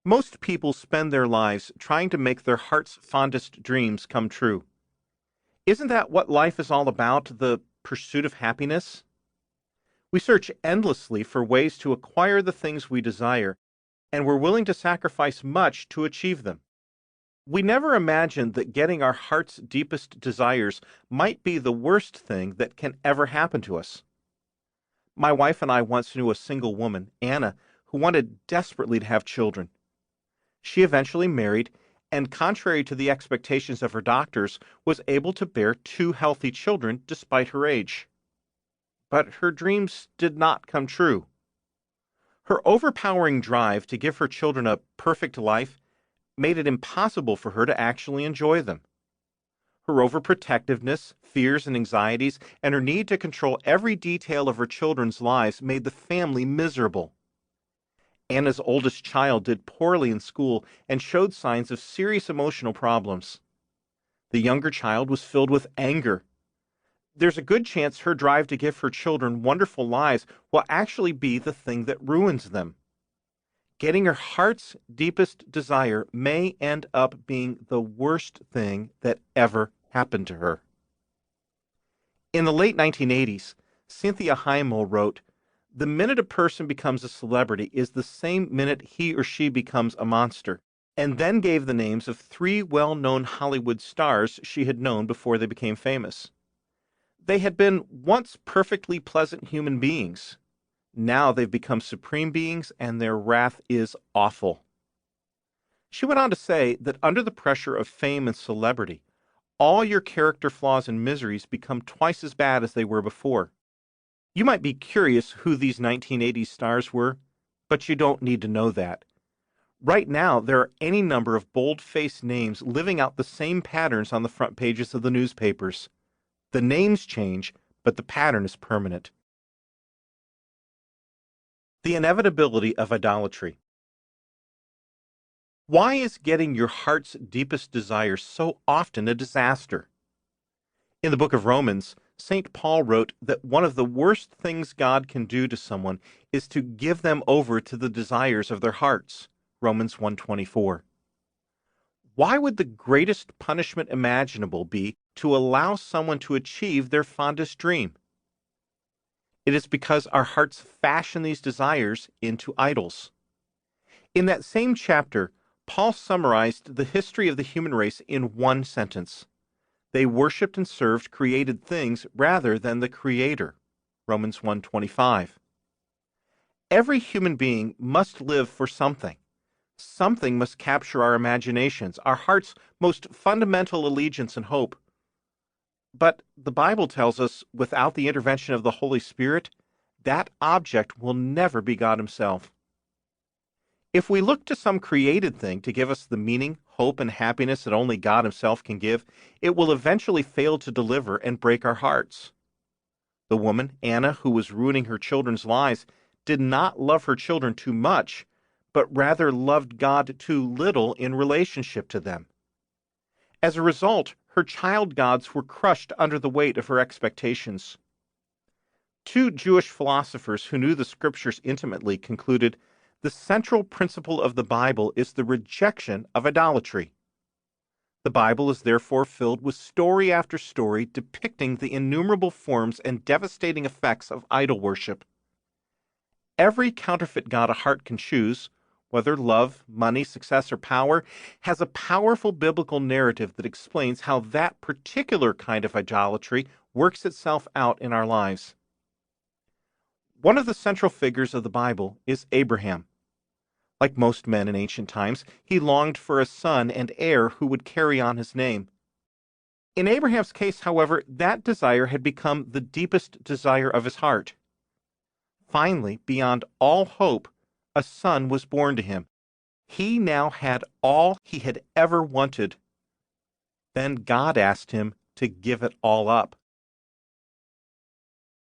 Most people spend their lives trying to make their heart's fondest dreams come true. Isn't that what life is all about, the pursuit of happiness? We search endlessly for ways to acquire the things we desire, and we're willing to sacrifice much to achieve them. We never imagine that getting our heart's deepest desires might be the worst thing that can ever happen to us. My wife and I once knew a single woman, Anna, who wanted desperately to have children. She eventually married, and contrary to the expectations of her doctors, was able to bear two healthy children despite her age. But her dreams did not come true. Her overpowering drive to give her children a perfect life made it impossible for her to actually enjoy them. Her overprotectiveness, fears and anxieties, and her need to control every detail of her children's lives made the family miserable. Anna's oldest child did poorly in school and showed signs of serious emotional problems. The younger child was filled with anger. There's a good chance her drive to give her children wonderful lives will actually be the thing that ruins them. Getting her heart's deepest desire may end up being the worst thing that ever happened to her. In the late 1980s, Cynthia Heimel wrote, "The minute a person becomes a celebrity is the same minute he or she becomes a monster," and then gave the names of three well-known Hollywood stars she had known before they became famous. They had been once perfectly pleasant human beings. Now they've become supreme beings, and their wrath is awful. She went on to say that under the pressure of fame and celebrity, all your character flaws and miseries become twice as bad as they were before. You might be curious who these 1980s stars were, but you don't need to know that. Right now, there are any number of bold-faced names living out the same patterns on the front pages of the newspapers. The names change, but the pattern is permanent. The inevitability of idolatry. Why is getting your heart's deepest desire so often a disaster? In the book of Romans, St. Paul wrote that one of the worst things God can do to someone is to give them over to the desires of their hearts. Romans 1:24. Why would the greatest punishment imaginable be to allow someone to achieve their fondest dream? It is because our hearts fashion these desires into idols. In that same chapter, Paul summarized the history of the human race in one sentence. They worshipped and served created things rather than the Creator. Romans 1:25. Every human being must live for something. Something must capture our imaginations, our heart's most fundamental allegiance and hope. But the Bible tells us, without the intervention of the Holy Spirit, that object will never be God Himself. If we look to some created thing to give us the meaning, hope, and happiness that only God Himself can give, it will eventually fail to deliver and break our hearts. The woman, Anna, who was ruining her children's lives, did not love her children too much, but rather loved God too little in relationship to them. As a result, her child gods were crushed under the weight of her expectations. Two Jewish philosophers who knew the Scriptures intimately concluded the central principle of the Bible is the rejection of idolatry. The Bible is therefore filled with story after story depicting the innumerable forms and devastating effects of idol worship. Every counterfeit god a heart can choose, whether love, money, success, or power, has a powerful biblical narrative that explains how that particular kind of idolatry works itself out in our lives. One of the central figures of the Bible is Abraham. Like most men in ancient times, he longed for a son and heir who would carry on his name. In Abraham's case, however, that desire had become the deepest desire of his heart. Finally, beyond all hope, a son was born to him. He now had all he had ever wanted. Then God asked him to give it all up.